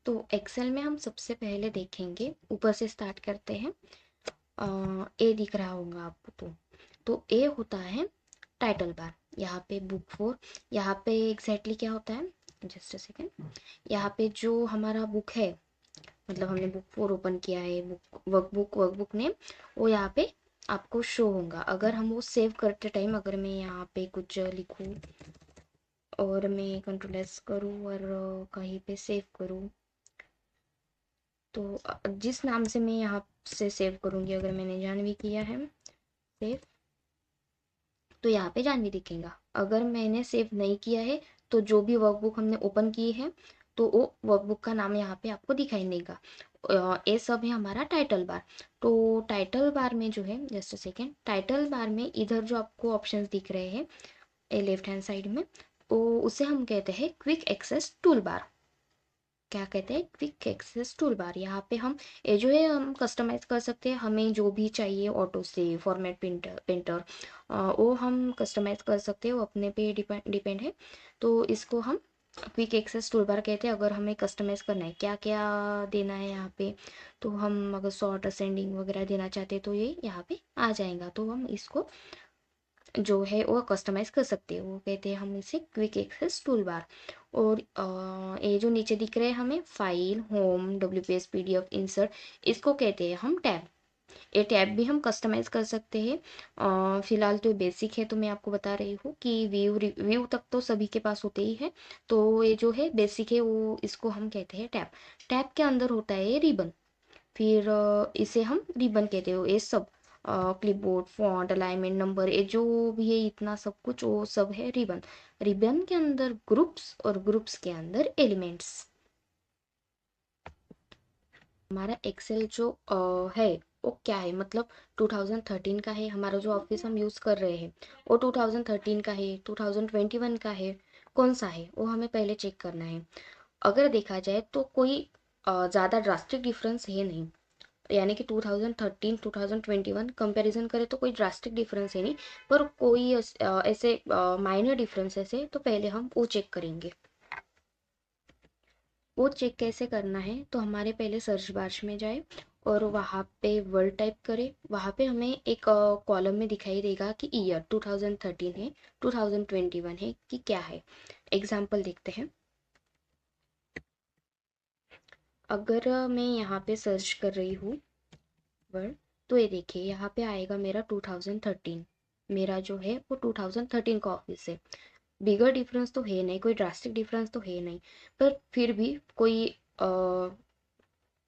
तो एक्सेल में हम सबसे पहले देखेंगे, ऊपर से स्टार्ट करते हैं। ए दिख रहा होगा आपको, तो ए होता है टाइटल बार। यहाँ पे बुक 4, यहाँ पे एग्जैक्टली क्या होता है, जस्ट अ सेकेंड। यहाँ पे जो हमारा बुक है, मतलब हमने बुक 4 ओपन किया है, वर्कबुक नेम, वो यहाँ पे आपको शो होगा। अगर हम वो सेव करते टाइम, अगर मैं यहाँ पे कुछ लिखूँ और मैं कंट्रोल एस करूँ और कहीं पे सेव करूँ, तो जिस नाम से मैं यहाँ से सेव करूँगी, अगर मैंने जानवी किया है सेव, तो यहाँ पे जानवी दिखेगा। अगर मैंने सेव नहीं किया है, तो जो भी वर्कबुक हमने ओपन की है, तो वो वर्कबुक का नाम यहाँ पे आपको दिखाई नहीं देगा। ये सब है हमारा टाइटल बार। तो टाइटल बार में जो है, just a second, title bar में इधर जो आपको ऑप्शंस दिख रहे हैं ये लेफ्ट हैंड साइड में, वो उसे हम कहते हैं क्विक एक्सेस टूल बार। क्या कहते हैं, क्विक एक्सेस टूल बार। यहाँ पे हम ये जो है हम कस्टमाइज कर सकते हैं, हमें जो भी चाहिए, ऑटो से फॉर्मेट प्रिंटर वो हम कस्टमाइज कर सकते हैं, वो अपने पे डिपेंड है। तो इसको हम क्विक एक्सेस टूल बार कहते हैं। अगर हमें कस्टमाइज करना है, क्या क्या देना है यहाँ पे, तो हम अगर शॉर्ट असेंडिंग वगैरह देना चाहते हैं, तो ये यहाँ पे आ जाएगा। तो हम इसको जो है वो कस्टमाइज कर सकते हैं, वो कहते हैं हम इसे क्विक एक्सेस टूल बार। और ये जो नीचे दिख रहे हैं हमें, file, home, WPS, PDF, insert, इसको कहते हैं हम टैब। ये टैब भी हम कस्टमाइज कर सकते हैं। फिलहाल तो बेसिक है, तो मैं आपको बता रही हूँ कि व्यू तक तो सभी के पास होते ही है। तो ये जो है बेसिक है, वो इसको हम कहते हैं टैब। टैब के अंदर होता है रिबन। फिर इसे हम रिबन कहते हो, ये सब क्लिपबोर्ड, फॉन्ट, अलाइनमेंट, नंबर, ये जो भी है इतना सब कुछ, वो सब है रिबन। रिबन के अंदर ग्रुप्स और ग्रुप्स के अंदर एलिमेंट्स। हमारा एक्सेल जो है वो क्या है, मतलब 2013 का है। हमारा जो ऑफिस हम यूज़ कर रहे हैं वो 2013 का है, 2021 का है, कौन सा है वो हमें पहले चेक करना है। अगर देखा जाए तो कोई ज़्यादा ड्रास्टिक डिफरेंस है नहीं, यानी कि 2013 2021 कंपैरिजन करें तो कोई ड्रास्टिक डिफरेंस है नहीं। पर कोई ऐसे माइनर डिफरेंसेस है, तो पहले हम वो चेक करेंगे। वो चेक कैसे करना है, तो हमारे पहले सर्च बार में जाए और वहाँ पे वर्ड टाइप करें। वहाँ पे हमें एक कॉलम में दिखाई देगा कि ईयर 2013 है, 2021 है, कि क्या है। एग्जाम्पल देखते हैं। अगर मैं यहाँ पे सर्च कर रही हूँ वर्ड, तो ये देखिए यहाँ पे आएगा मेरा 2013। मेरा जो है वो 2013 का ऑफिस है। बिगर डिफरेंस तो है नहीं, कोई ड्रास्टिक डिफरेंस तो है नहीं, पर फिर भी कोई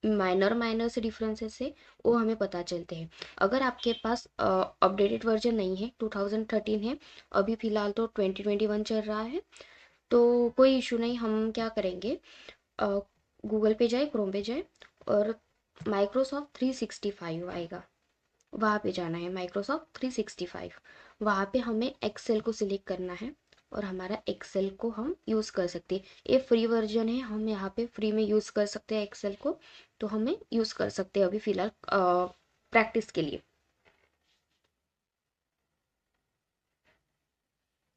माइनर माइनर से डिफरेंसेस है, वो हमें पता चलते हैं। अगर आपके पास अपडेटेड वर्जन नहीं है, 2013 है, अभी फ़िलहाल तो 2021 चल रहा है, तो कोई इशू नहीं। हम क्या करेंगे, गूगल पे जाए, क्रोम पे जाए, और माइक्रोसॉफ्ट 365 आएगा, वहाँ पे जाना है, माइक्रोसॉफ्ट 365। वहाँ पे हमें एक्सेल को सिलेक्ट करना है और हमारा एक्सेल को हम यूज़ कर सकते हैं। ये फ्री वर्जन है, हम यहाँ पे फ्री में यूज़ कर सकते हैं एक्सेल को, तो हमें यूज़ कर सकते हैं अभी फ़िलहाल प्रैक्टिस के लिए।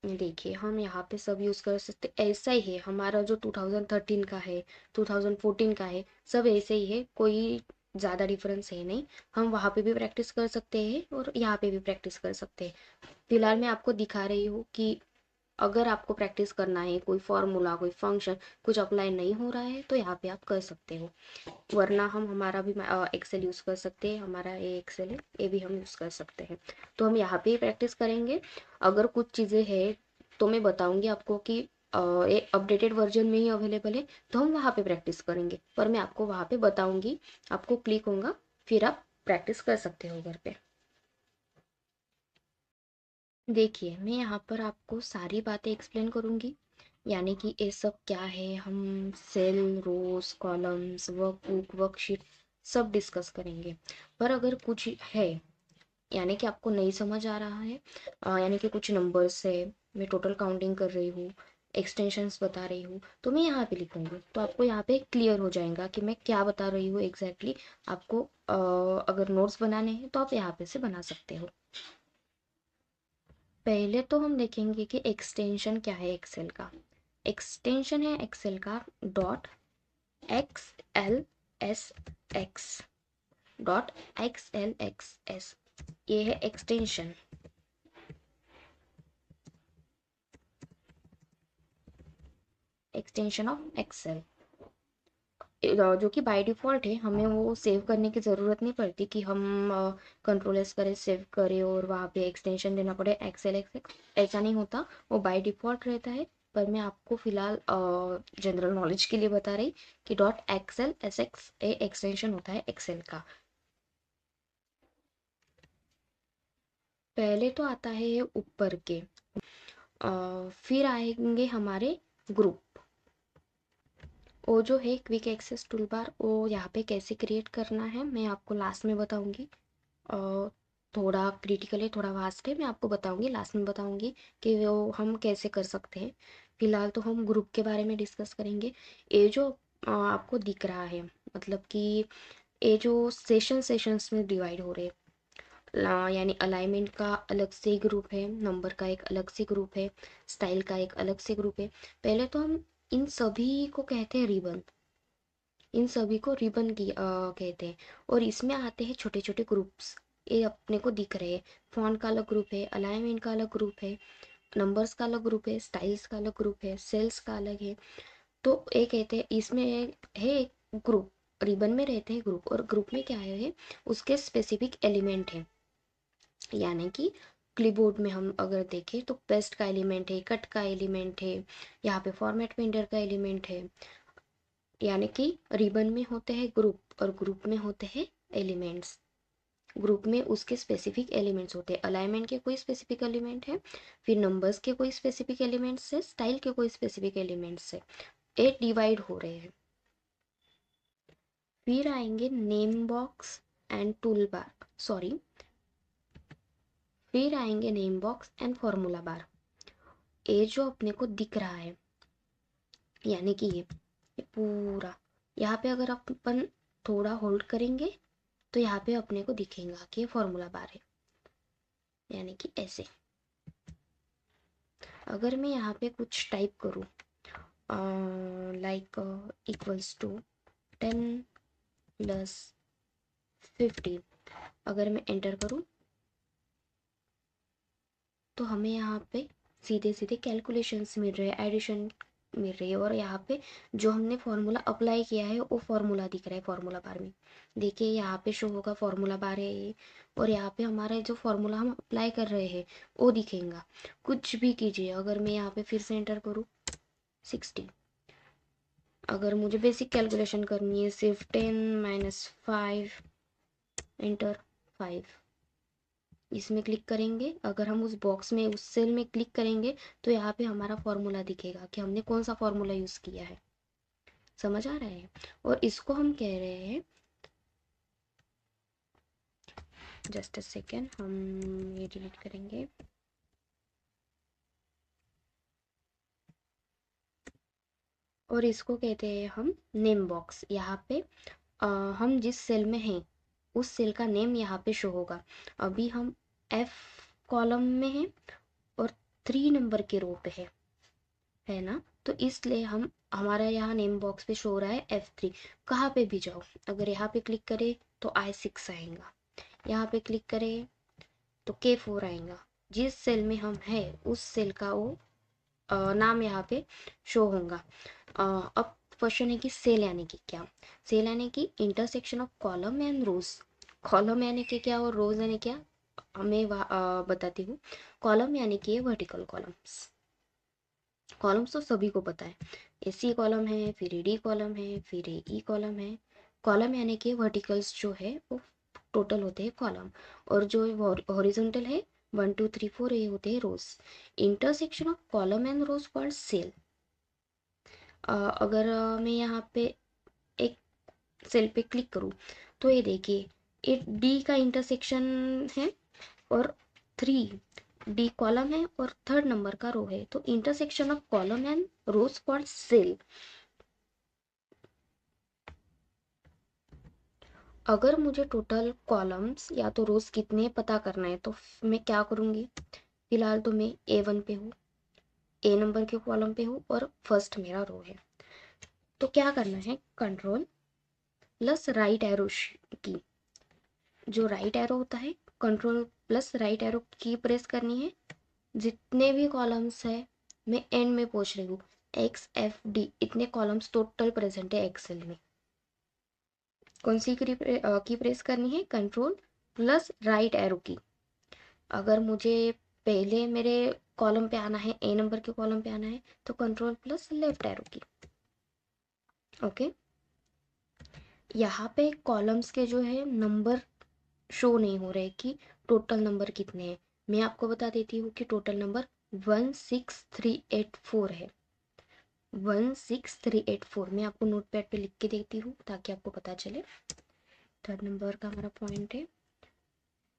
देखिए हम यहाँ पे सब यूज़ कर सकते, ऐसा ही है हमारा जो 2013 का है, 2014 का है, सब ऐसे ही है, कोई ज़्यादा डिफरेंस है नहीं। हम वहाँ पे भी प्रैक्टिस कर सकते हैं और यहाँ पे भी प्रैक्टिस कर सकते हैं। फिलहाल मैं आपको दिखा रही हूँ कि अगर आपको प्रैक्टिस करना है, कोई फॉर्मूला, कोई फंक्शन कुछ अप्लाई नहीं हो रहा है, तो यहाँ पे आप कर सकते हो। वरना हम हमारा भी एक्सेल यूज़ कर सकते हैं, हमारा ये एक्सेल है, ये भी हम यूज़ कर सकते हैं। तो हम यहाँ पे ही प्रैक्टिस करेंगे। अगर कुछ चीज़ें हैं तो मैं बताऊँगी आपको कि ये अपडेटेड वर्जन में ही अवेलेबल है, तो हम वहाँ पे प्रैक्टिस करेंगे। पर मैं आपको वहाँ पे बताऊँगी, आपको क्लिक होगा, फिर आप प्रैक्टिस कर सकते हो घर पे। देखिए मैं यहाँ पर आपको सारी बातें एक्सप्लेन करूँगी, यानी कि ये सब क्या है, हम सेल, रोज, कॉलम्स, वर्कबुक, वर्कशीट सब डिस्कस करेंगे। पर अगर कुछ है, यानी कि आपको नहीं समझ आ रहा है, यानी कि कुछ नंबर्स है, मैं टोटल काउंटिंग कर रही हूँ, एक्सटेंशंस बता रही हूँ, तो मैं यहाँ पे लिखूँगी, तो आपको यहाँ पे क्लियर हो जाएगा कि मैं क्या बता रही हूँ एग्जैक्टली। आपको अगर नोट्स बनाने हैं तो आप यहाँ पे से बना सकते हो। पहले तो हम देखेंगे कि एक्सटेंशन क्या है एक्सेल का। एक्सटेंशन है एक्सेल का डॉट XLSX डॉट XLXS, ये है एक्सटेंशन। एक्सटेंशन ऑफ एक्सेल, जो कि बाय डिफ़ॉल्ट है, हमें वो सेव करने की ज़रूरत नहीं पड़ती कि हम कंट्रोल एस करें, सेव करें और वहाँ पे एक्सटेंशन देना पड़े एक्सेल एक्स, ऐसा नहीं होता, वो बाय डिफ़ॉल्ट रहता है। पर मैं आपको फ़िलहाल जनरल नॉलेज के लिए बता रही कि डॉट एक्सेल एस एक्स ए एक्सटेंशन होता है एक्सेल का। पहले तो आता है ऊपर के, फिर आएंगे हमारे ग्रुप। वो जो है क्विक एक्सेस टूल बार, वो यहाँ पे कैसे क्रिएट करना है मैं आपको लास्ट में बताऊंगी। थोड़ा क्रिटिकल है, थोड़ा वास्ट है, मैं आपको बताऊंगी, लास्ट में बताऊंगी कि वो हम कैसे कर सकते हैं। फिलहाल तो हम ग्रुप के बारे में डिस्कस करेंगे। ये जो आपको दिख रहा है, मतलब कि ये जो सेशंस में डिवाइड हो रहे हैं, यानी अलाइनमेंट का अलग से ग्रुप है, नंबर का एक अलग से ग्रुप है, स्टाइल का एक अलग से ग्रुप है। पहले तो हम इन सभी को कहते हैं रिबन, इन सभी को रिबन की कहते हैं। और इसमें आते हैं छोटे छोटे ग्रुप्स, ये अपने को दिख रहे हैं। फॉन्ट का अलग ग्रुप है, अलाइनमेंट का अलग ग्रुप है, नंबर्स का अलग ग्रुप है, स्टाइल्स का अलग ग्रुप है, सेल्स का अलग है। तो ये कहते हैं इसमें है एक ग्रुप, रिबन में रहते हैं ग्रुप, और ग्रुप में क्या है उसके स्पेसिफिक एलिमेंट है। यानी कि क्लिपबोर्ड में हम अगर देखें तो पेस्ट का एलिमेंट है, कट का एलिमेंट है, यहाँ पे फॉर्मेट पेंटर का एलिमेंट है। यानी कि रिबन में होते हैं ग्रुप और ग्रुप में होते हैं एलिमेंट्स। ग्रुप में उसके स्पेसिफिक एलिमेंट्स होते हैं, अलाइनमेंट के कोई स्पेसिफिक एलिमेंट है, फिर नंबर्स के कोई स्पेसिफिक एलिमेंट्स है, स्टाइल के कोई स्पेसिफिक एलिमेंट्स है, ये डिवाइड हो रहे हैं। फिर आएंगे name box and tool bar, sorry, फिर आएंगे name box and formula bar. ये जो अपने को दिख रहा है, यानी कि ये पूरा, यहाँ पे अगर अपन थोड़ा होल्ड करेंगे तो यहाँ पे अपने को दिखेगा कि ये फॉर्मूला बार है। यानी कि ऐसे अगर मैं यहाँ पे कुछ टाइप करूँ, लाइक इक्वल्स टू 10+15, अगर मैं एंटर करूँ तो हमें यहाँ पे सीधे सीधे कैलकुलेशंस मिल रहे हैं, एडिशन मिल रही है, और यहाँ पे जो हमने फॉर्मूला अप्लाई किया है वो फॉर्मूला दिख रहा है फॉर्मूला बार में। देखिए यहाँ पे शो होगा फॉर्मूला बार है ये, और यहाँ पे हमारा जो फॉर्मूला हम अप्लाई कर रहे हैं वो दिखेगा। कुछ भी कीजिए, अगर मैं यहाँ पे फिर से एंटर करूँ 60, अगर मुझे बेसिक कैलकुलेशन करनी है सिर्फ 10 - 5, एंटर 5, इसमें क्लिक करेंगे। अगर हम उस बॉक्स में उस सेल में क्लिक करेंगे तो यहाँ पे हमारा फॉर्मूला दिखेगा कि हमने कौन सा फॉर्मूला यूज़ किया है। समझ आ रहा है? और इसको हम कह रहे हैं, जस्ट अ सेकेंड, हम ये डिलीट करेंगे। और इसको कहते हैं हम नेम बॉक्स। यहाँ पे हम जिस सेल में हैं उस सेल का नेम यहाँ पे शो होगा। अभी हम F कॉलम में हैं और 3 नंबर के रो पे है ना, तो इसलिए हम हमारा यहाँ नेम बॉक्स पे शो हो रहा है F3। कहाँ पे भी जाओ, अगर यहाँ पे क्लिक करें तो I6 आएगा, यहाँ पे क्लिक करें तो K4 आएगा। जिस सेल में हम है उस सेल का वो नाम यहाँ पे शो होगा। अब क्वेश्चन है कि सेल यानी कि क्या। सेल यानी कि intersection of column and rows. Column यानी कि क्या और रोज यानी क्या, हमें बताती हूँ। कॉलम यानी कि ये वर्टिकल कॉलम्स, कॉलम्स तो सभी को पता है, एसी कॉलम है, फिर एडी कॉलम है, फिर ई कॉलम है। कॉलम यानी कि वर्टिकल्स जो है वो टोटल होते हैं कॉलम, और जो हॉरिजॉन्टल है 1 2 3 4 ये होते हैं rows. Intersection of column and rows called cell. अगर मैं यहाँ पे एक सेल पे क्लिक करूँ तो ये देखिए ये डी का इंटरसेक्शन है, और 3 डी कॉलम है और 3rd नंबर का रो है, तो intersection of column and rows called cell. अगर मुझे टोटल कॉलम्स या तो रोज कितने पता करना है तो मैं क्या करूँगी। फिलहाल तो मैं A1 पे हूँ, A नंबर के कॉलम पे हूँ और फर्स्ट मेरा रो है। तो क्या करना है, कंट्रोल प्लस राइट एरो की, जो राइट एरो होता है कंट्रोल प्लस राइट एरो की प्रेस करनी है। जितने भी कॉलम्स है, मैं एंड में पूछ रही हूँ, एक्स एफ डी इतने कॉलम्स टोटल प्रेजेंट है एक्सेल में। कौन सी की प्रेस करनी है, कंट्रोल प्लस राइट एरो की। अगर मुझे पहले मेरे कॉलम पे आना है, ए नंबर के कॉलम पे आना है, तो कंट्रोल प्लस लेफ्ट एरो की। ओके, यहाँ पे कॉलम्स के जो है नंबर शो नहीं हो रहे कि टोटल नंबर कितने हैं। मैं आपको बता देती हूँ कि टोटल नंबर 16384 है। 16384 मैं आपको नोट पैड पे लिख के देती हूँ ताकि आपको पता चले। थर्ड नंबर का हमारा पॉइंट है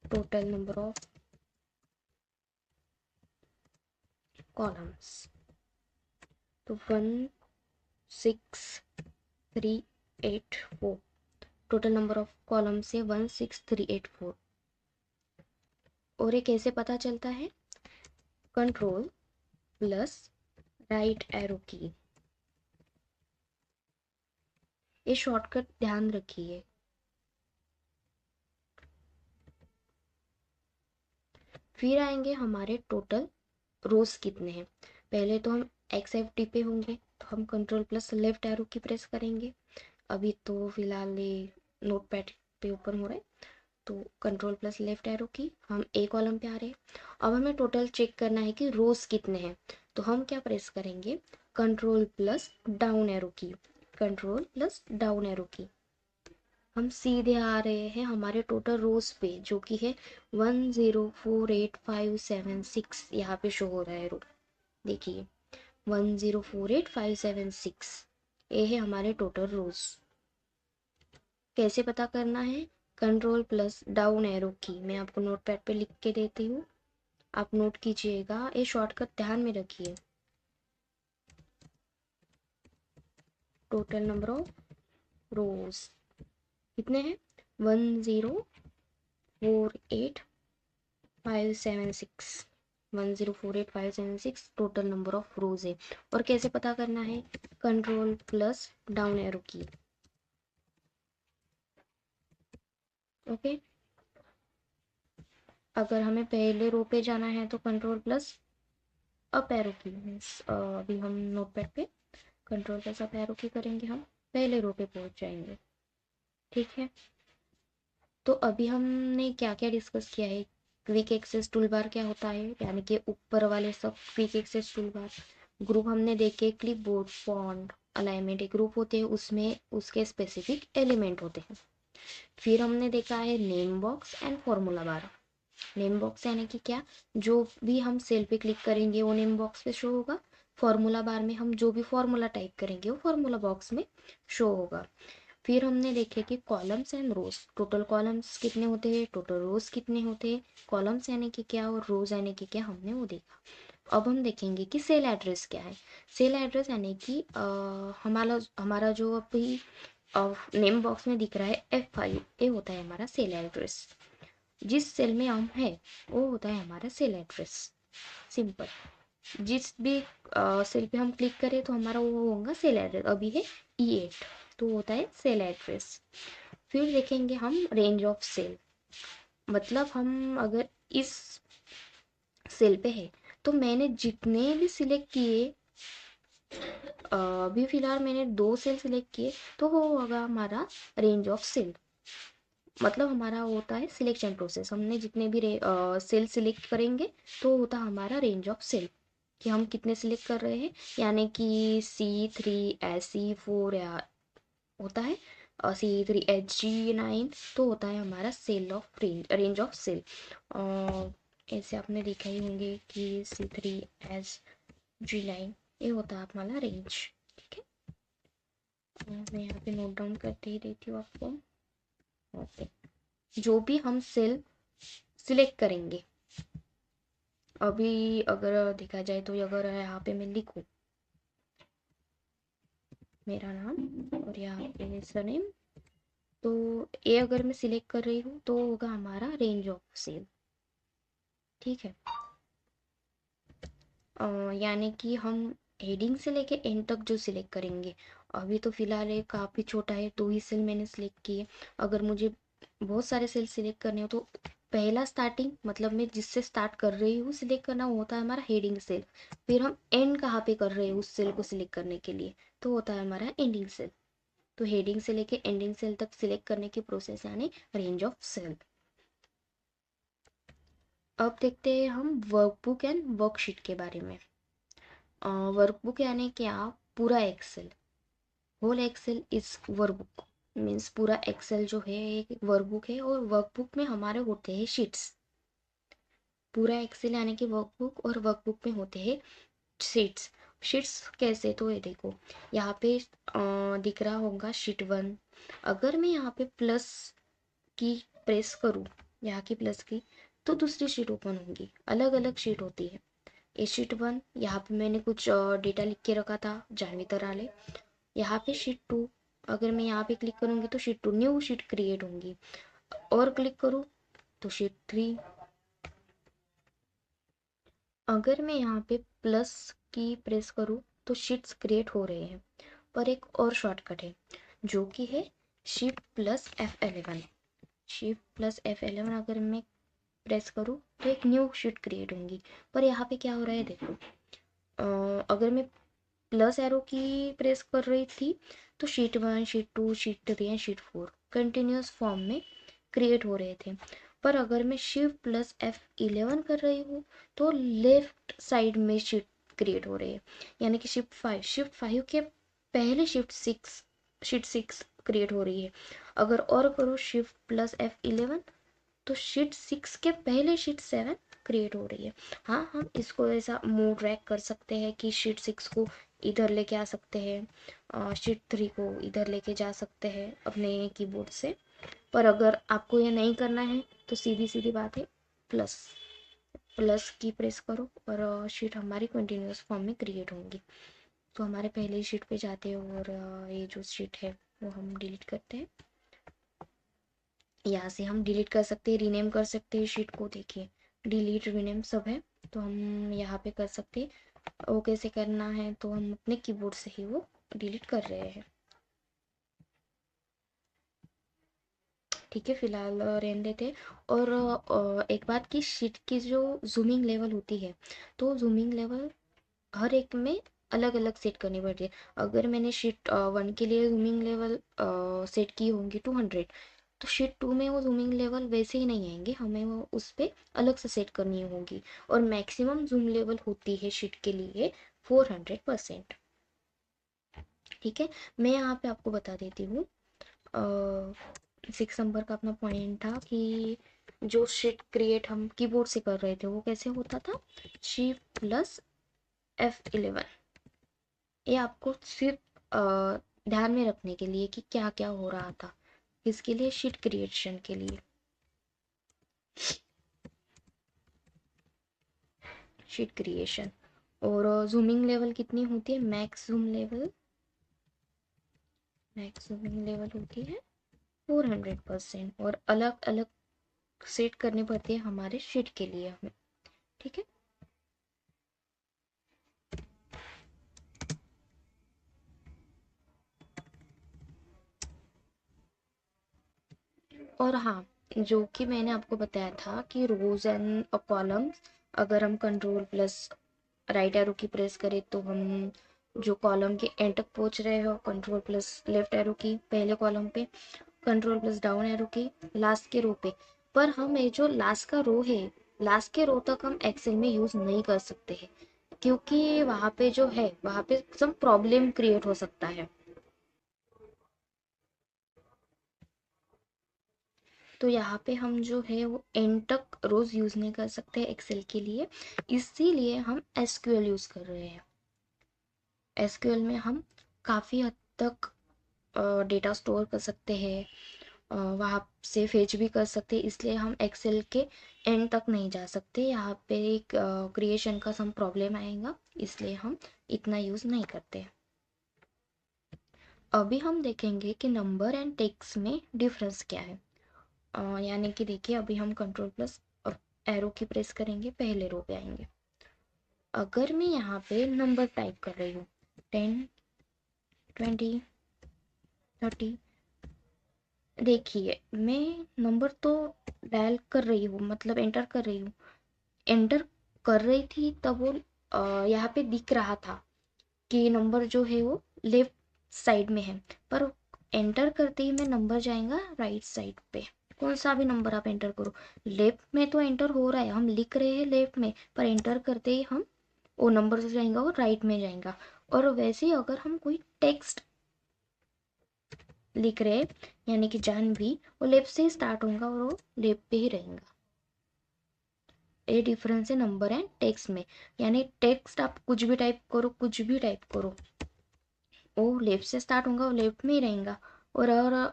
टोटल नंबर ऑफ कॉलम्स, तो 16384 टोटल नंबर ऑफ कॉलम्स है 16384। और ये कैसे पता चलता है, कंट्रोल प्लस राइट एरो की, ये शॉर्टकट ध्यान रखिए। फिर आएंगे हमारे टोटल रोज कितने हैं। पहले तो हम एक्स एफ डी पे होंगे, तो हम कंट्रोल प्लस लेफ्ट एरो की प्रेस करेंगे। अभी तो फिलहाल ये नोट पैड पे ओपन हो रहा है, तो कंट्रोल प्लस लेफ्ट एरो की, हम ए कॉलम पे आ रहे हैं। अब हमें टोटल चेक करना है कि रोज कितने हैं, तो हम क्या प्रेस करेंगे, कंट्रोल प्लस डाउन एरो की, कंट्रोल प्लस डाउन एरो की। हम सीधे आ रहे हैं हमारे टोटल रोज पे, जो कि है 1048576, यहाँ पे शो हो रहा है रो, देखिए 1048576, ये है हमारे टोटल रोज। कैसे पता करना है, कंट्रोल प्लस डाउन एरो की, मैं आपको नोट पैड पे लिख के देती हूँ, आप नोट कीजिएगा, ये शॉर्टकट ध्यान में रखिए। टोटल नंबर ऑफ रोज कितने हैं, 1048576, 1048576 टोटल नंबर ऑफ रोज है। और कैसे पता करना है, कंट्रोल प्लस डाउन एरो की। ओके, अगर हमें पहले रो पे जाना है तो कंट्रोल प्लस अप एरो की, अभी हम नोट पैड पे कंट्रोल प्लस अप एरो की करेंगे, हम पहले रो पे पहुंच जाएंगे। ठीक है, तो अभी हमने क्या क्या डिस्कस किया है। क्विक एक्सेस टूल बार क्या होता है, यानी कि ऊपर वाले सब quick access tool bar. Group हमने देखे, क्लिप बोर्ड, फॉन्ट, अलाइनमेंट, एक ग्रुप होते हैं, उसमें उसके स्पेसिफिक एलिमेंट होते हैं। फिर हमने देखा है name box and formula bar. Name box यानी कि क्या, जो भी हम सेल पे क्लिक करेंगे वो नेम बॉक्स पे शो होगा। फॉर्मूला बार में हम जो भी फॉर्मूला टाइप करेंगे वो फॉर्मूला बॉक्स में शो होगा। फिर हमने देखे कि columns and rows, total columns कितने होते हैं, टोटल रोज कितने होते हैं, कॉलम्स यानी कि क्या और रोज यानी कि क्या, हमने वो देखा। अब हम देखेंगे कि सेल एड्रेस क्या है। सेल एड्रेस यानी कि हमारा हमारा जो अभी नेम बॉक्स में दिख रहा है F5, ये होता है हमारा सेल एड्रेस। जिस सेल में हम है वो होता है हमारा सेल एड्रेस। सिंपल, जिस भी सेल पे हम क्लिक करें तो हमारा वो होगा सेल एड्रेस। अभी है E8, तो होता है सेल एड्रेस। फिर देखेंगे हम रेंज ऑफ सेल, मतलब हम अगर इस सेल पे है तो मैंने जितने भी सिलेक्ट किए, अभी फिलहाल मैंने 2 सेल सिलेक्ट किए, तो वो होगा हमारा रेंज ऑफ सेल। मतलब हमारा होता है सिलेक्शन प्रोसेस, हमने जितने भी सेल सिलेक्ट करेंगे तो होता हमारा रेंज ऑफ सेल, कि हम कितने सिलेक्ट कर रहे हैं। यानी कि C3 SC4 या होता है C3HG9, तो होता है हमारा cell of range of cell. ऐसे आपने देखा ही होंगे कि C3HG9 ये होता है हमारा रेंज। ठीक है, मैं यहाँ पे नोट डाउन करते ही देती हूँ आपको। ओके, जो भी हम सेल सिलेक्ट करेंगे, अभी अगर देखा जाए तो अगर यहाँ पे मैं लिखूँ मेरा नाम और यहाँ पे सरनेम, तो ये अगर मैं सिलेक्ट कर रही हूँ तो होगा हमारा रेंज ऑफ सेल। ठीक है, यानी कि हम हेडिंग से लेके एंड तक जो सिलेक्ट करेंगे अभी तो फिलहाल ये काफ़ी छोटा है, 2 ही सेल मैंने सिलेक्ट किए। अगर मुझे बहुत सारे सेल सिलेक्ट करने हो तो पहला स्टार्टिंग मतलब मैं जिससे स्टार्ट कर रही हूँ सिलेक्ट करना, वो होता है हमारा हेडिंग सेल। फिर हम एंड कहाँ पे कर रहे हैं उस सेल को सिलेक्ट करने के लिए, तो होता है हमारा एंडिंग सेल। तो हेडिंग से लेके एंडिंग सेल तक सिलेक्ट करने की प्रोसेस यानी रेंज ऑफ सेल। अब देखते हैं हम वर्कबुक एंड वर्कशीट के बारे में। वर्कबुक यानी क्या? पूरा Excel, whole Excel is workbook. Means पूरा एक्सेल जो है एक वर्कबुक है, और वर्कबुक में हमारे होते हैं शीट्स। पूरा एक्सेल यानी कि वर्कबुक, और वर्कबुक में होते हैं शीट्स। शीट्स कैसे? तो ये देखो, यहाँ पे दिख रहा होगा शीट 1। अगर मैं यहाँ पे प्लस की प्रेस करूँ, यहाँ की प्लस की, तो दूसरी शीट ओपन होंगी, अलग अलग शीट होती है। ये शीट 1, यहाँ पे मैंने कुछ डेटा लिख के रखा था, जानवी तराले। यहाँ पे शीट 2, अगर मैं यहाँ पे क्लिक करूँगी तो शीट 2 न्यू शीट क्रिएट होंगी, और क्लिक करूँ तो शीट 3। अगर मैं यहाँ पे प्लस की प्रेस करूँ तो शीट्स क्रिएट हो रहे हैं, पर एक और शॉर्टकट है जो कि है Shift+F11। Shift+F11 अगर मैं प्रेस करूँ तो एक न्यू शीट क्रिएट होंगी। पर यहाँ पे क्या हो रहा है देखो, अगर मैं प्लस एरो की प्रेस कर रही थी तो sheet 1, sheet 2, sheet 3 and sheet 4 continuous form में क्रिएट हो रहे थे। पर अगर मैं Shift+F11 कर रही हूँ तो लेफ्ट साइड में शीट क्रिएट हो रही है, यानी कि शिफ्ट 5 के पहले शीट 6 क्रिएट हो रही है। अगर और करो Shift+F11 तो शीट 6 के पहले शीट 7 क्रिएट हो रही है। हाँ, हम इसको ऐसा मूव ट्रैक कर सकते हैं कि शीट 6 को इधर लेके आ सकते हैं, शीट 3 को इधर लेके जा सकते हैं अपने कीबोर्ड से। पर अगर आपको ये नहीं करना है तो सीधी सीधी बात है, प्लस प्लस की प्रेस करो और शीट हमारी कंटिन्यूस फॉर्म में क्रिएट होंगी। तो हमारे पहले ही शीट पे जाते हैं, और ये जो शीट है वो हम डिलीट करते हैं। यहाँ से हम डिलीट कर सकते हैं, रीनेम कर सकते हैं शीट को। देखिए, डिलीट रीनेम सब है, तो हम यहाँ पे कर सकते हैं। वो कैसे करना है तो हम अपने कीबोर्ड से ही वो डिलीट कर रहे हैं। ठीक है, फिलहाल रहने देते हैं। और एक बात की, शीट की जो जूमिंग लेवल होती है, तो जूमिंग लेवल हर एक में अलग अलग सेट करनी पड़ती है। अगर मैंने शीट 1 के लिए जूमिंग लेवल सेट की होंगी 200, तो शीट 2 में वो जूमिंग लेवल वैसे ही नहीं आएंगे, हमें वो उस पर अलग से सेट करनी होगी। और मैक्सिमम जूम लेवल होती है शीट के लिए 400%। ठीक है, मैं यहाँ पे आपको बता देती हूँ। 6 नंबर का अपना पॉइंट था कि जो शीट क्रिएट हम कीबोर्ड से कर रहे थे वो कैसे होता था, Shift+F11। ये आपको सिर्फ ध्यान में रखने के लिए कि क्या क्या हो रहा था, किसके लिए, शीट क्रिएशन के लिए। Sheet creation. और जूमिंग लेवल कितनी होती है? मैक्स जूमिंग लेवल होती है 400%, और अलग अलग सेट करनी पड़ती है हमारे शीट के लिए हमें। ठीक है, और हाँ, जो कि मैंने आपको बताया था कि रोज एंड कॉलम्स, अगर हम कंट्रोल+राइट एरो की प्रेस करें तो हम जो कॉलम के एंड तक पहुंच रहे हो, कंट्रोल+लेफ्ट एरो की पहले कॉलम पे, कंट्रोल+डाउन एरो की लास्ट के रो पे। पर हम ये जो लास्ट का रो है, लास्ट के रो तक हम एक्सेल में यूज नहीं कर सकते हैं, क्योंकि वहाँ पे जो है वहाँ पे सब प्रॉब्लम क्रिएट हो सकता है। तो यहाँ पे हम जो है वो एंड तक रोज यूज नहीं कर सकते एक्सेल के लिए, इसीलिए हम एसक्यूएल यूज कर रहे हैं। एसक्यूएल में हम काफ़ी हद तक डेटा स्टोर कर सकते हैं, वहाँ से फेच भी कर सकते हैं, इसलिए हम एक्सेल के एंड तक नहीं जा सकते। यहाँ पे एक क्रिएशन का सम प्रॉब्लम आएगा, इसलिए हम इतना यूज़ नहीं करते। अभी हम देखेंगे कि नंबर एंड टेक्स्ट में डिफरेंस क्या है। यानी कि देखिए, अभी हम कंट्रोल+ और एरो की प्रेस करेंगे, पहले रो पे आएंगे। अगर मैं यहाँ पे नंबर टाइप कर रही हूँ 10, 20, 30। देखिए मैं नंबर तो डायल कर रही हूँ, मतलब एंटर कर रही हूँ। एंटर कर रही थी तब वो यहाँ पे दिख रहा था कि नंबर जो है वो लेफ्ट साइड में है, पर एंटर करते ही मैं नंबर जाएगा राइट साइड पे। कौन सा भी नंबर आप एंटर करो, लेफ्ट में तो एंटर हो रहा है, हम लिख रहे हैं लेफ्ट में, पर एंटर करते ही हम वो नंबर जो जाएगा वो राइट में जाएगा। और वैसे ही अगर हम कोई टेक्स्ट लिख रहे हैं, यानी कि जान भी, वो लेफ्ट से ही स्टार्ट होगा और वो लेफ्ट पे ही रहेगा। ये डिफरेंस है नंबर एंड टेक्स्ट में। यानी टेक्स्ट आप कुछ भी टाइप करो, कुछ भी टाइप करो, वो लेफ्ट से स्टार्ट होगा, वो लेफ्ट में ही रहेगा। और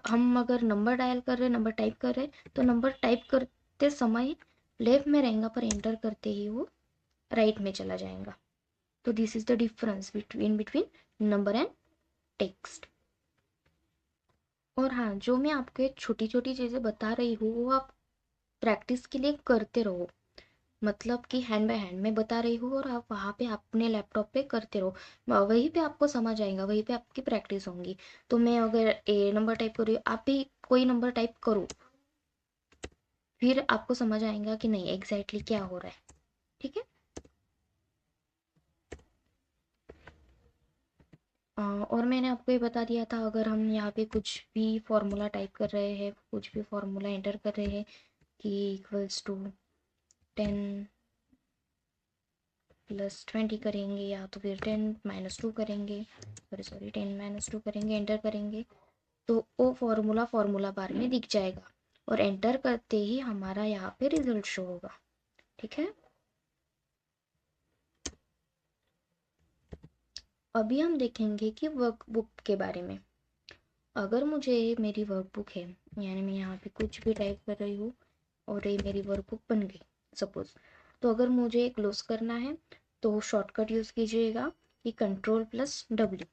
हम अगर नंबर डायल कर रहे, नंबर टाइप कर रहे, तो नंबर टाइप करते समय लेफ्ट में रहेगा, पर एंटर करते ही वो राइट में चला जाएगा। तो this is the difference between number and text. और हाँ, जो मैं आपको एक छोटी छोटी चीज़ें बता रही हूँ वो आप प्रैक्टिस के लिए करते रहो। मतलब कि हैंड बाय हैंड मैं बता रही हूँ और आप वहाँ पे अपने लैपटॉप पे करते रहो, वहीं पे आपको समझ आएगा, वहीं पे आपकी प्रैक्टिस होंगी। तो मैं अगर ए नंबर टाइप कर रही हूँ, आप भी कोई नंबर टाइप करो, फिर आपको समझ आएगा कि नहीं एग्जैक्टली क्या हो रहा है। ठीक है। और मैंने आपको ये बता दिया था, अगर हम यहाँ पे कुछ भी फॉर्मूला टाइप कर रहे हैं, कुछ भी फॉर्मूला एंटर कर रहे हैं कि इक्वल्स टू 10 + 20 करेंगे, या तो फिर 10 - 2 करेंगे, सॉरी 10 - 2 करेंगे, एंटर करेंगे, तो वो फॉर्मूला बार में दिख जाएगा और एंटर करते ही हमारा यहाँ पे रिजल्ट शो होगा। ठीक है। अभी हम देखेंगे कि वर्कबुक के बारे में। अगर मुझे मेरी वर्कबुक है, यानी मैं यहाँ पे कुछ भी टाइप कर रही हूँ और ये मेरी वर्कबुक बन गई सपोज, तो अगर मुझे क्लोज करना है तो शॉर्टकट यूज़ कीजिएगा कि Ctrl+W,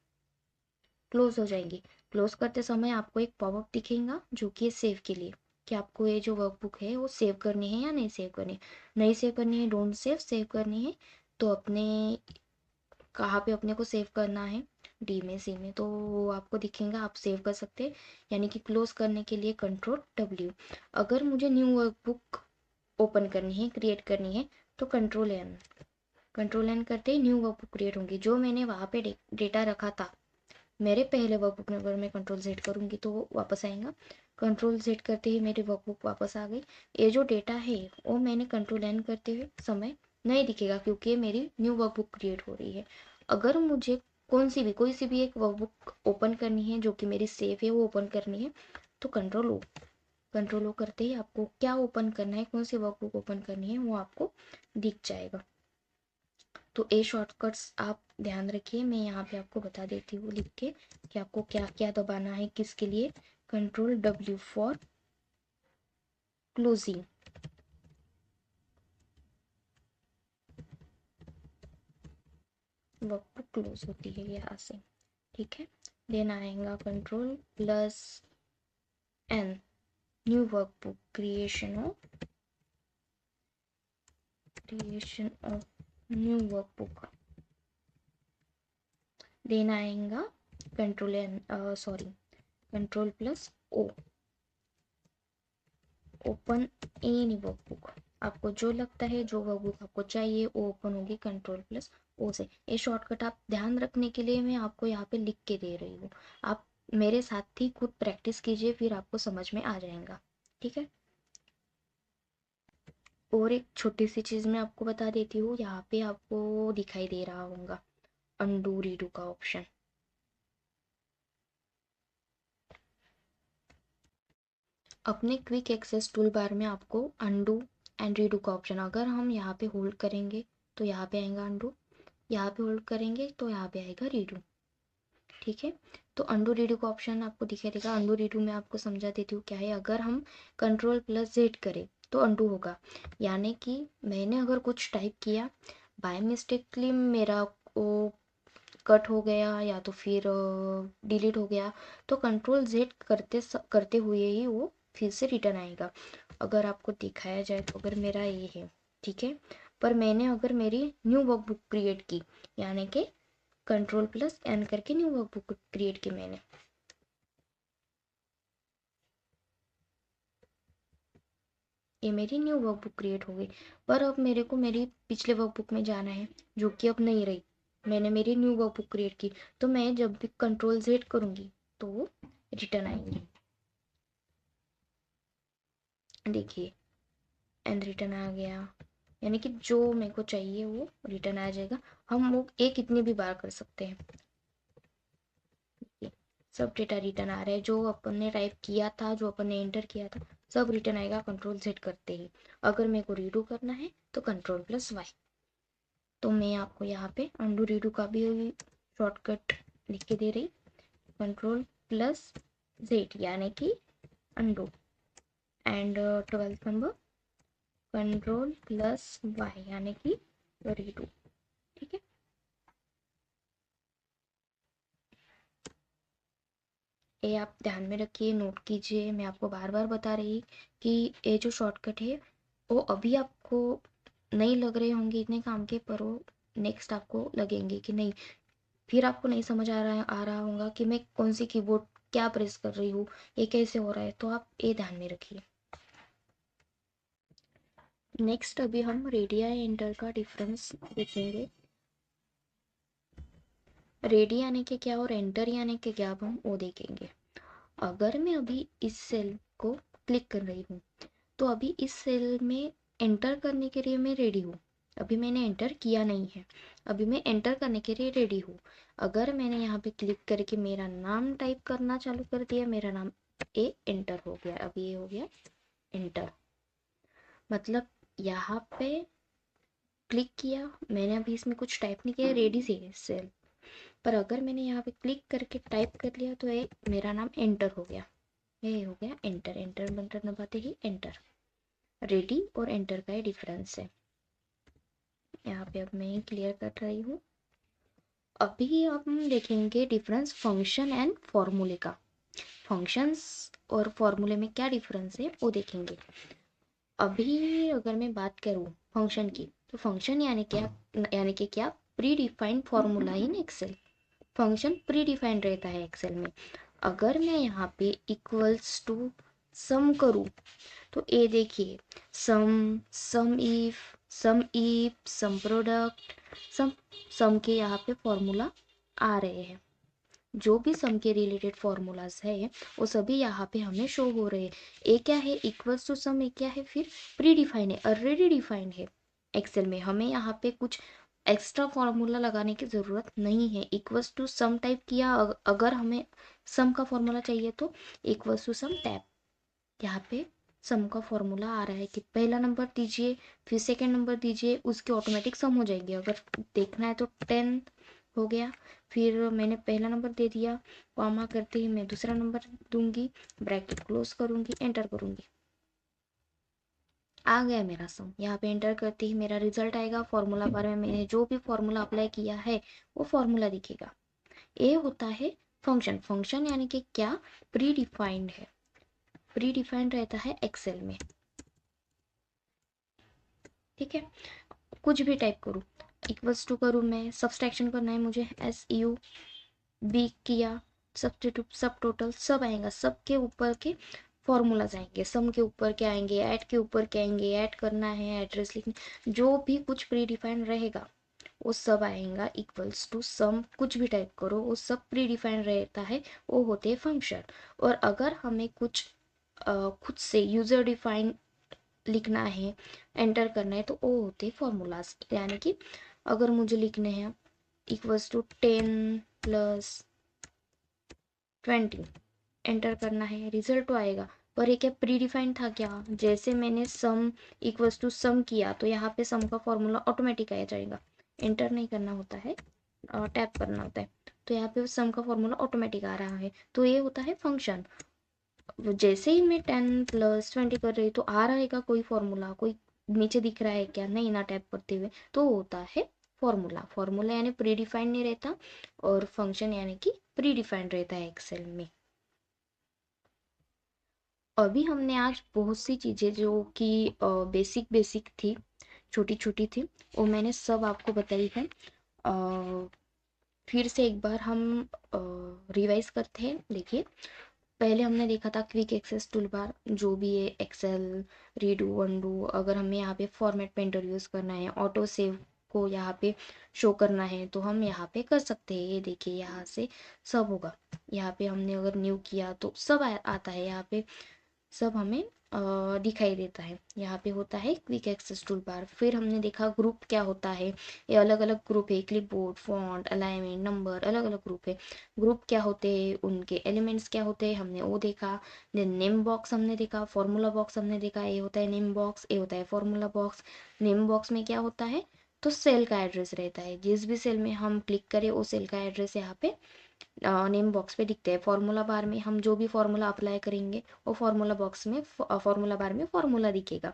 क्लोज हो जाएंगी। क्लोज करते समय आपको एक पॉपअप दिखेगा जो कि है सेव के लिए, कि आपको ये जो वर्कबुक है वो सेव करनी है या नहीं सेव करनी है। नहीं सेव करनी है डोंट सेव, सेव करनी है तो अपने कहाँ पे अपने को सेव करना है, डी में, सी में, तो वो आपको दिखेगा, आप सेव कर सकते हैं। यानी कि क्लोज करने के लिए Ctrl+W। अगर मुझे न्यू वर्कबुक ओपन करनी है, क्रिएट करनी है, तो Ctrl+N। Ctrl+N करते ही न्यू वर्कबुक क्रिएट होंगी। जो मैंने वहाँ पे डेटा रखा था मेरे पहले वर्कबुक में, अगर मैं Ctrl+Z करूँगी तो वो वापस आएगा। Ctrl+Z करते ही मेरी वर्कबुक वापस आ गई। ये जो डेटा है वो मैंने Ctrl+N करते हुए समय नहीं दिखेगा, क्योंकि ये मेरी न्यू वर्कबुक क्रिएट हो रही है। अगर मुझे कोई सी भी एक वर्कबुक ओपन करनी है जो कि मेरी सेफ है, वो ओपन करनी है, तो कंट्रोल ओ करते ही आपको क्या ओपन करना है, कौन सी वर्कबुक ओपन करनी है, वो आपको दिख जाएगा। तो ए शॉर्टकट्स आप ध्यान रखिए, मैं यहाँ पे आपको बता देती हूँ लिख के कि आपको क्या क्या दबाना है, किसके लिए। Ctrl+W for closing, workbook close होती है यहाँ से। ठीक है। देन आएगा Ctrl+N, new workbook, creation of new workbook. Then आएगा Ctrl+O, ओपन एनी वर्कबुक। आपको जो लगता है, जो वर्कबुक आपको चाहिए वो ओपन होगी Ctrl+O से। ये शॉर्टकट आप ध्यान रखने के लिए मैं आपको यहाँ पे लिख के दे रही हूँ। आप मेरे साथ ही खुद प्रैक्टिस कीजिए, फिर आपको समझ में आ जाएगा। ठीक है। और एक छोटी सी चीज़ मैं आपको बता देती हूँ, यहाँ पे आपको दिखाई दे रहा होगा अनडू रीडू का ऑप्शन। अपने क्विक एक्सेस टूल बार में आपको अनडू एंड रीडू का ऑप्शन, अगर हम यहाँ पे होल्ड करेंगे तो यहाँ पे आएगा अनडू, यहाँ पे होल्ड करेंगे तो यहाँ पे आएगा रीडू। ठीक है। तो अंडू रीडू का ऑप्शन आपको दिखाई देगा। अंडू रीडू में आपको समझा देती हूँ क्या है। अगर हम Ctrl+Z करें तो अंडू होगा, यानी कि मैंने अगर कुछ टाइप किया, बाय मिस्टेकली मेरा वो कट हो गया या तो फिर डिलीट हो गया, तो Ctrl+Z करते हुए ही वो फिर से रिटर्न आएगा। अगर आपको दिखाया जाए तो अगर मेरा ये है, ठीक है, पर मैंने अगर मेरी न्यू वर्कबुक क्रिएट की, यानी कि कंट्रोल प्लस एन करके न्यू वर्कबुक क्रिएट की मैंने। ये मेरी न्यू वर्कबुक क्रिएट हो गई। पर अब मेरे को मेरी पिछले वर्कबुक में जाना है जो कि अब नहीं रही। मैंने मेरी न्यू वर्कबुक क्रिएट की, तो मैं जब भी कंट्रोल जेड करूँगी तो वो रिटर्न आएंगी। देखिए एंड रिटर्न आ गया, यानी कि जो मेरे को चाहिए वो रिटर्न आ जाएगा। हम वो एक कितनी भी बार कर सकते हैं। सब डेटा रिटर्न आ रहा है, जो अपन ने टाइप किया था, जो अपन ने एंटर किया था, सब रिटर्न आएगा कंट्रोल जेड करते ही। अगर मेरे को रीडू करना है तो कंट्रोल प्लस वाई। तो मैं आपको यहाँ पे अंडू रीडू का भी शॉर्टकट लिख के दे रही, कंट्रोल प्लस जेड यानी कि undo, and 12th number control plus Y यानी कि रीडू। ठीक है, ये आप ध्यान में रखिए, नोट कीजिए। मैं आपको बार बार बता रही कि ये जो शॉर्टकट है वो अभी आपको नहीं लग रहे होंगे इतने काम के, पर वो नेक्स्ट आपको लगेंगे कि नहीं। फिर आपको नहीं समझ आ रहा होगा कि मैं कौन सी कीबोर्ड क्या प्रेस कर रही हूँ, ये कैसे हो रहा है, तो आप ये ध्यान में रखिए। नेक्स्ट अभी हम रेडिया एंटर का डिफरेंस देखेंगे। रेडी यानी कि क्या और एंटर यानी कि क्या, अब हम वो देखेंगे। अगर मैं अभी इस सेल को क्लिक कर रही हूँ तो अभी इस सेल में एंटर करने के लिए मैं रेडी हूँ। अभी मैंने एंटर किया नहीं है, अभी मैं एंटर करने के लिए रेडी हूँ। अगर मैंने यहाँ पे क्लिक करके मेरा नाम टाइप करना चालू कर दिया, मेरा नाम ए एंटर हो गया। अभी ये हो गया एंटर, मतलब यहाँ पे क्लिक किया मैंने, अभी इसमें कुछ टाइप नहीं किया, रेडी से सेल। पर अगर मैंने यहाँ पे क्लिक करके टाइप कर लिया तो ये मेरा नाम एंटर हो गया। ये हो गया एंटर, एंटर बटन दबाते ही एंटर। रेडी और एंटर का ही डिफरेंस है। यहाँ पे अब मैं क्लियर कर रही हूँ। अभी हम देखेंगे डिफरेंस फंक्शन एंड फॉर्मूले का। फंक्शंस और फॉर्मूले में क्या डिफरेंस है वो देखेंगे। अभी अगर मैं बात करूँ फंक्शन की, तो फंक्शन यानी क्या, यानी कि क्या, predefined formula in Excel. Function predefined रहता है एक्सेल में। अगर मैं यहाँ पे इक्वल्स टू सम करूँ तो ये देखिए, सम, सम प्रोडक्ट, सम, सम के यहाँ पे फॉर्मूला आ रहे हैं। जो भी सम के रिलेटेड फॉर्मूलाज है वो सभी यहाँ पे हमें शो हो रहे हैं। ये क्या है, इक्वल्स टू सम, ये क्या है, फिर प्री डिफाइंड है, ऑलरेडी डिफाइंड है एक्सेल में। हमें यहाँ पे कुछ एक्स्ट्रा फॉर्मूला लगाने की ज़रूरत नहीं है। इक्वल्स टू सम टाइप किया, अगर हमें सम का फॉर्मूला चाहिए तो इक्वल्स टू सम टैप, यहाँ पे सम का फॉर्मूला आ रहा है कि पहला नंबर दीजिए फिर सेकंड नंबर दीजिए, उसके ऑटोमेटिक सम हो जाएगी। अगर देखना है तो 10 हो गया, फिर मैंने पहला नंबर दे दिया, कॉमा करते ही मैं दूसरा नंबर दूंगी, ब्रैकेट क्लोज करूंगी, एंटर करूंगी, आ गया मेरा सम। यहाँ पे एंटर करते ही मेरा रिजल्ट आएगा। फॉर्मूला बार में मैंने जो भी फॉर्मूला अप्लाई किया है वो फॉर्मूला दिखेगा। ये होता है फंक्शन। फंक्शन यानी कि क्या, प्री डिफाइंड है, प्री डिफाइंड रहता है एक्सेल में। ठीक है, कुछ भी टाइप करूँ, इक्वल्स टू करूँ, मैं सब्सट्रैक्शन करना है मुझे, SUB किया, सब्स्टिट्यूट, सब टोटल, सब आएगा, सब के ऊपर के फॉर्मूलाज आएंगे, सम के ऊपर क्या आएंगे, ऐड के ऊपर क्या आएंगे, ऐड करना है, एड्रेस लिखना, जो भी कुछ प्री डिफाइंड रहेगा वो सब आएगा। इक्वल्स टू सम, कुछ भी टाइप करो वो सब प्री डिफाइंड रहता है, वो होते हैं फंक्शन। और अगर हमें कुछ खुद से यूजर डिफाइंड लिखना है, एंटर करना है, तो वो होते हैं फॉर्मूलाज। यानी कि अगर मुझे लिखने हैं इक्वल्स टू 10+20, एंटर करना है, रिजल्ट तो आएगा। पर ये क्या प्री डिफाइंड था क्या, जैसे मैंने सम इक्वल्स टू सम किया तो यहाँ पे सम का फॉर्मूला ऑटोमेटिक आ जाएगा, एंटर नहीं करना होता है, टैप करना होता है। तो यहाँ पे सम का फॉर्मूला ऑटोमेटिक आ रहा है, तो ये होता है फंक्शन। जैसे ही मैं 10+20 कर रही तो आ रहेगा कोई फॉर्मूला, कोई नीचे दिख रहा है क्या, नहीं ना, टैप करते हुए, तो होता है फॉर्मूला। फॉर्मूला यानी प्री डिफाइंड नहीं रहता, और फंक्शन यानी कि प्री डिफाइंड रहता है एक्सेल में। अभी हमने आज बहुत सी चीज़ें जो कि बेसिक बेसिक थी, छोटी छोटी थी, वो मैंने सब आपको बताई है। फिर से एक बार हम रिवाइज करते हैं। देखिए, पहले हमने देखा था क्विक एक्सेस टूल बार, जो भी है एक्सेल, रीडू, अनडू। अगर हमें यहाँ पे फॉर्मेट पेंटर यूज़ करना है, ऑटो सेव को यहाँ पे शो करना है, तो हम यहाँ पे कर सकते हैं। ये देखिए, यहाँ से सब होगा। यहाँ पे हमने अगर न्यू किया तो सब आता है यहाँ पे, सब हमें दिखाई देता है। यहाँ पे होता है क्विक एक्सेस टूल बार। फिर हमने देखा ग्रुप क्या होता है। ये अलग अलग ग्रुप है, क्लिपबोर्ड, फॉन्ट, अलाइनमेंट, नंबर, अलग अलग ग्रुप है। ग्रुप क्या होते हैं, उनके एलिमेंट्स क्या होते हैं, हमने वो देखा। देन नेम बॉक्स हमने देखा, फॉर्मूला बॉक्स हमने देखा। ये होता है नेम बॉक्स, ये होता है फॉर्मूला बॉक्स। नेम बॉक्स में क्या होता है, तो सेल का एड्रेस रहता है। जिस भी सेल में हम क्लिक करें वो सेल का एड्रेस यहाँ पे नेम बॉक्स पे दिखते हैं। फॉर्मूला बार में हम जो भी फॉर्मूला अप्लाई करेंगे वो फॉर्मूला बॉक्स में, फॉर्मूला बार में फॉर्मूला दिखेगा।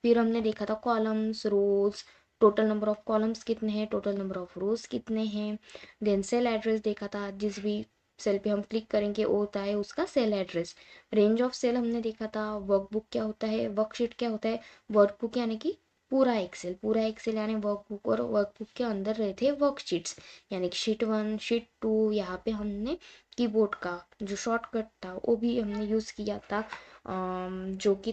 फिर हमने देखा था columns, rows, total number of columns कितने हैं, टोटल नंबर ऑफ रोज कितने हैं। देन सेल एड्रेस देखा था, जिस भी सेल पे हम क्लिक करेंगे वो होता है उसका cell address. Range of cell हमने देखा था। वर्कबुक क्या होता है, वर्कशीट क्या होता है। वर्कबुक यानी कि पूरा एक्सेल यानी वर्कबुक, और वर्कबुक के अंदर रहते हैं वर्कशीट्स, यानी कि शीट 1, शीट 2। यहाँ पे हमने कीबोर्ड का जो शॉर्टकट था वो भी हमने यूज़ किया था, जो कि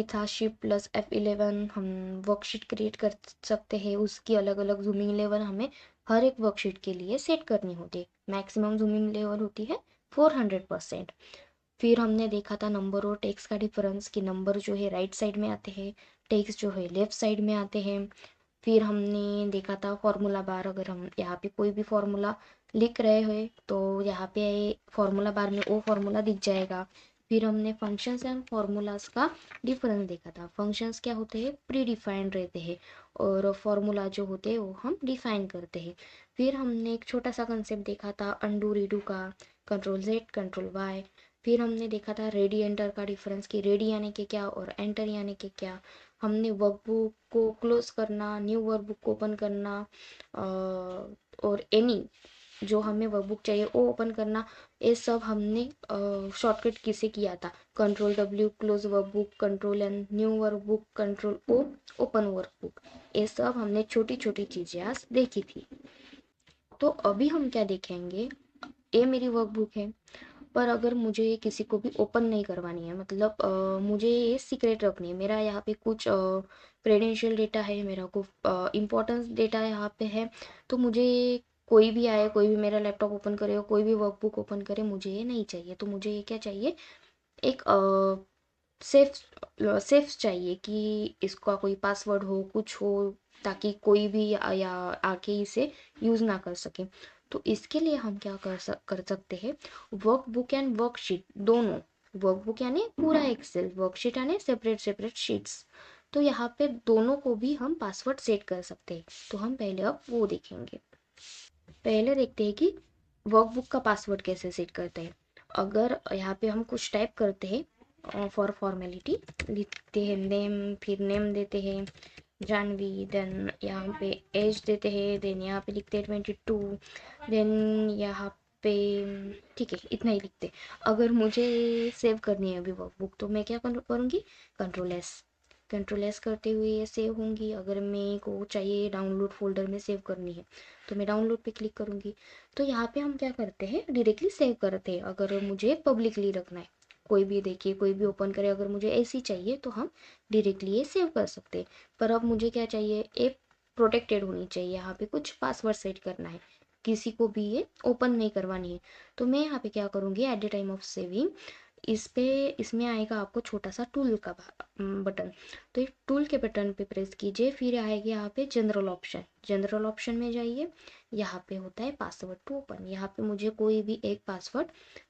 था Shift+F11। हम वर्कशीट क्रिएट कर सकते हैं, उसकी अलग अलग जूमिंग लेवल हमें हर एक वर्कशीट के लिए सेट करनी होती है। मैक्सिमम जूमिंग लेवल होती है 400%। फिर हमने देखा था नंबर और टेक्स्ट का डिफरेंस, कि नंबर जो है राइट साइड में आते हैं, टेक्स्ट जो है लेफ्ट साइड में आते हैं। फिर हमने देखा था फॉर्मूला बार, अगर हम यहाँ पे कोई भी फॉर्मूला लिख रहे हैं तो यहाँ पे फॉर्मूला बार में वो फॉर्मूला दिख जाएगा। फिर हमने फंक्शंस एंड फॉर्मूलाज का डिफरेंस देखा था। फंक्शंस क्या होते हैं, प्री डिफाइंड रहते हैं, और फॉर्मूला जो होते हैं वो हम डिफाइन करते हैं। फिर हमने एक छोटा सा कंसेप्ट देखा था अंडू रीडू का, Ctrl+Z Ctrl+Y। फिर हमने देखा था रेडी एंटर का डिफरेंस, कि रेडी यानी कि क्या और एंटर यानी कि क्या। हमने वर्कबुक को क्लोज करना, न्यू वर्कबुक को ओपन करना, और एनी जो हमें वर्कबुक चाहिए वो ओपन करना, ये सब हमने शॉर्टकट की से किया था। Ctrl+W close workbook, Ctrl+N new workbook, Ctrl+O open workbook. ये सब हमने छोटी छोटी चीजें आज देखी थी। तो अभी हम क्या देखेंगे, ये मेरी वर्कबुक है, पर अगर मुझे किसी को भी ओपन नहीं करवानी है, मतलब मुझे ये सीक्रेट रखनी है, मेरा यहाँ पे कुछ क्रेडेंशियल डेटा है, मेरा कुछ इम्पोर्टेंस डेटा यहाँ पे है, तो मुझे कोई भी आए, कोई भी मेरा लैपटॉप ओपन करे और कोई भी वर्कबुक ओपन करे, मुझे ये नहीं चाहिए। तो मुझे ये क्या चाहिए, एक सेफ सेफ चाहिए, कि इसका कोई पासवर्ड हो, कुछ हो, ताकि कोई भी या आके इसे यूज़ ना कर सके। तो इसके लिए हम क्या कर सकते हैं, वर्कबुक एंड वर्कशीट दोनों, वर्कबुक यानी पूरा एक्सेल, वर्कशीट यानी सेपरेट सेपरेट शीट्स, तो यहाँ पे दोनों को भी हम पासवर्ड सेट कर सकते हैं। तो हम पहले अब वो देखेंगे। पहले देखते हैं कि वर्कबुक का पासवर्ड कैसे सेट करते हैं। अगर यहाँ पे हम कुछ टाइप करते हैं, फॉर फॉर्मेलिटी लिखते हैं नेम, फिर नेम देते हैं जानवी, देन यहाँ पे एज देते हैं, देन यहाँ पे लिखते हैं 22, देन यहाँ पे, ठीक है इतना ही लिखते हैं। अगर मुझे सेव करनी है अभी वर्कबुक, तो मैं क्या करूँगी, Ctrl+S, Ctrl+S करते हुए ये सेव होंगी। अगर मेरे को चाहिए डाउनलोड फोल्डर में सेव करनी है, तो मैं डाउनलोड पे क्लिक करूँगी। तो यहाँ पे हम क्या करते हैं, डायरेक्टली सेव करते हैं। अगर मुझे पब्लिकली रखना है, कोई भी देखिए, कोई भी ओपन करे, अगर मुझे ऐसी चाहिए तो हम डायरेक्टली ये सेव कर सकते हैं। पर अब मुझे क्या चाहिए, ऐप प्रोटेक्टेड होनी चाहिए, यहाँ पे कुछ पासवर्ड सेट करना है, किसी को भी ये ओपन नहीं करवानी है। तो मैं यहाँ पे क्या करूँगी, at the time of saving, इस पे, इसमें आएगा आपको छोटा सा टूल का बटन। तो एक टूल के बटन पे प्रेस कीजिए, फिर आएगा यहाँ पे जनरल ऑप्शन, जनरल ऑप्शन में जाइए। यहाँ पे होता है पासवर्ड टू ओपन, यहाँ पे मुझे कोई भी एक पासवर्ड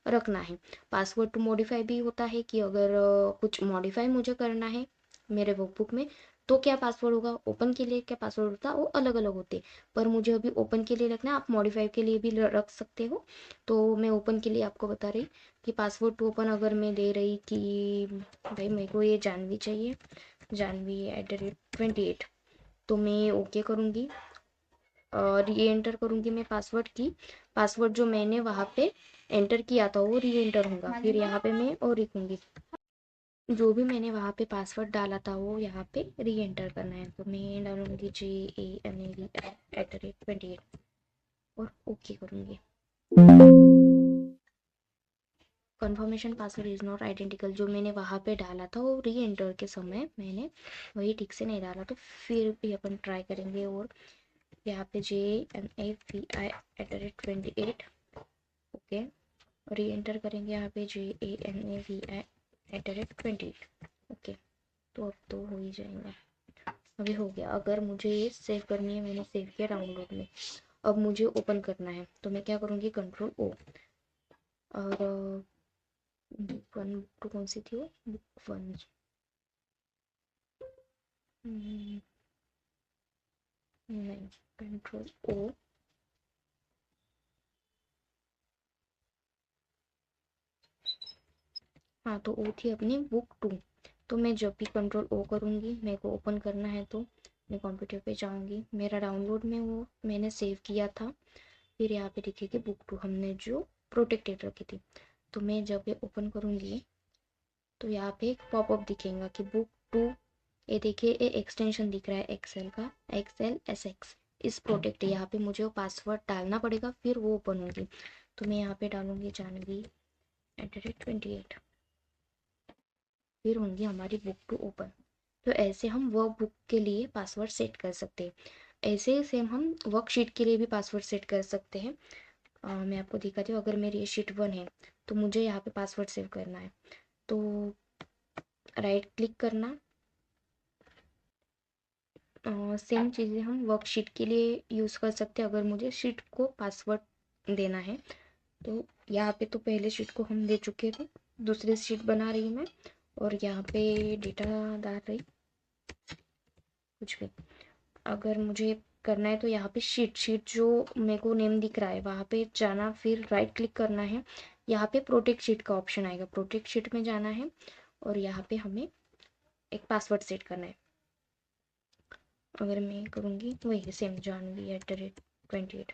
रखना है। पासवर्ड टू मॉडिफाई भी होता है, कि अगर कुछ मॉडिफाई मुझे करना है मेरे वर्कबुक में, तो क्या पासवर्ड होगा, ओपन के लिए क्या पासवर्ड होता है, वो अलग अलग होते हैं। पर मुझे अभी ओपन के लिए रखना है, आप मॉडिफाई के लिए भी रख सकते हो। तो मैं ओपन के लिए आपको बता रही कि पासवर्ड टू ओपन अगर मैं दे रही कि भाई मेरे को ये जानवी चाहिए, जानवी@28, तो मैं ओके करूँगी, री एंटर करूँगी मैं पासवर्ड की। पासवर्ड जो मैंने वहाँ पे एंटर किया था वो री एंटर होगा, फिर यहाँ पे मैं और लिखूँगी जो भी मैंने वहाँ पे पासवर्ड डाला था वो यहाँ पे री एंटर करना है। तो मैं डालूंगी JANAV@28 और ओके करूँगी। Confirmation password is not identical, जो मैंने वहाँ पे डाला था वो री एंटर के समय मैंने वही ठीक से नहीं डाला, तो फिर भी अपन ट्राई करेंगे। और यहाँ पे JNAVI@28 ओके, री एंटर करेंगे यहाँ पे JANAVI@28 ओके। तो अब तो हो ही जाएगा, अभी हो गया। अगर मुझे ये सेव करनी है, मैंने सेव किया डाउनलोड में, अब मुझे ओपन करना है तो मैं क्या करूँगी, कंट्रोल ओ। और बुक वन, बुक टू कौन सी थी वो, बुक वन, नहीं, कंट्रोल ओ। हाँ, तो ओ थी अपनी बुक टू। तो मैं जब भी कंट्रोल ओ करूँगी, मेरे को ओपन करना है तो मैं कंप्यूटर पे जाऊँगी, मेरा डाउनलोड में वो मैंने सेव किया था, फिर यहाँ पे दिखेगी बुक टू, हमने जो प्रोटेक्टेड रखी थी। तो मैं जब ये ओपन करूँगी तो यहाँ पे एक पॉपअप दिखेगा कि बुक टू, ये देखिए ये एक्सटेंशन दिख रहा है एक्सेल का, XLSX इस प्रोटेक्ट। यहाँ पे मुझे वो पासवर्ड डालना पड़ेगा फिर वो ओपन होगी। तो मैं यहाँ पे डालूंगी जानवी@28, फिर होंगी हमारी बुक टू ओपन। तो ऐसे हम वर्क बुक के लिए पासवर्ड सेट कर सकते हैं। ऐसे ही सेम हम वर्कशीट के लिए भी पासवर्ड सेट कर सकते हैं। मैं आपको दिखाती हूँ। अगर मेरी ये शीट 1 है तो मुझे यहाँ पे पासवर्ड सेव करना है, तो राइट क्लिक करना। सेम चीज़ें हम वर्कशीट के लिए यूज़ कर सकते हैं। अगर मुझे शीट को पासवर्ड देना है तो यहाँ पे तो पहले शीट को हम दे चुके थे, दूसरी शीट बना रही हूँ मैं, और यहाँ पे डेटा डाल रही कुछ भी। अगर मुझे करना है तो यहाँ पे शीट शीट जो मेरे को नेम दिख रहा है वहाँ पे जाना, फिर राइट क्लिक करना है। यहाँ पे प्रोटेक्ट शीट का ऑप्शन आएगा, प्रोटेक्ट शीट में जाना है और यहाँ पे हमें एक पासवर्ड सेट करना है। अगर मैं करूँगी वही सेम जानवी@28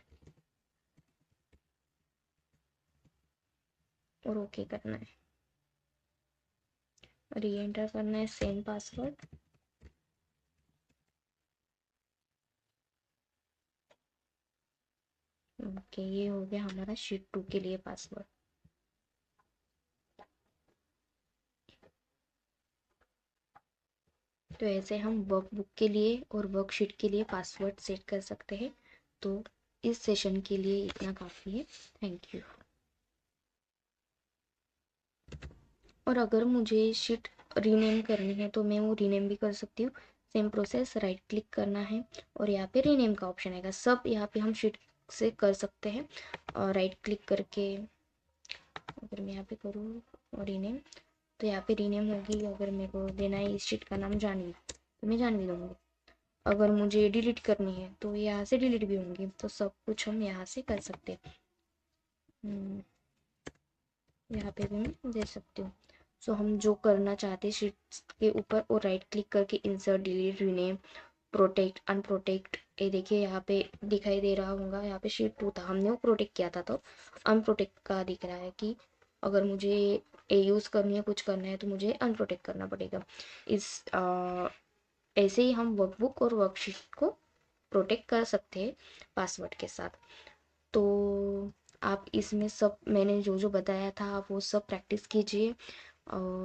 और ओके करना है, री एंटर करना है सेम पासवर्ड। ओके, ये हो गया हमारा शीट 2 के लिए पासवर्ड। तो ऐसे हम वर्कबुक के लिए और वर्कशीट के लिए पासवर्ड सेट कर सकते हैं। तो इस सेशन के लिए इतना काफ़ी है। Thank you. और अगर मुझे शीट रीनेम करनी है तो मैं वो रीनेम भी कर सकती हूँ। सेम प्रोसेस, राइट क्लिक करना है और यहाँ पे रीनेम का ऑप्शन आएगा। सब यहाँ पे हम शीट से कर सकते हैं। और राइट क्लिक करके अगर मैं यहाँ पे करूँ रीनेम, तो यहाँ पे रीनेम होगी। अगर मेरे को देना है इस शीट का नाम जानवी, तो मैं जानवी दूँगी। अगर मुझे डिलीट करनी है तो यहाँ से डिलीट भी होंगी। तो सब कुछ हम यहाँ से कर सकते हैं। यहाँ पे भी मैं दे सकती हूँ। सो हम जो करना चाहते हैं शीट्स के ऊपर, और राइट क्लिक करके insert, delete, rename, protect, unprotect, ये देखिए यहाँ पे दिखाई दे रहा होगा। यहाँ पे शीट 2 था, हमने वो प्रोटेक्ट किया था, तो अनप्रोटेक्ट का दिख रहा है कि अगर मुझे ए यूज़ करनी है, कुछ करना है, तो मुझे अनप्रोटेक्ट करना पड़ेगा। इस ऐसे ही हम वर्कबुक और वर्कशीट को प्रोटेक्ट कर सकते हैं पासवर्ड के साथ। तो आप इसमें सब मैंने जो जो बताया था आप वो सब प्रैक्टिस कीजिए। और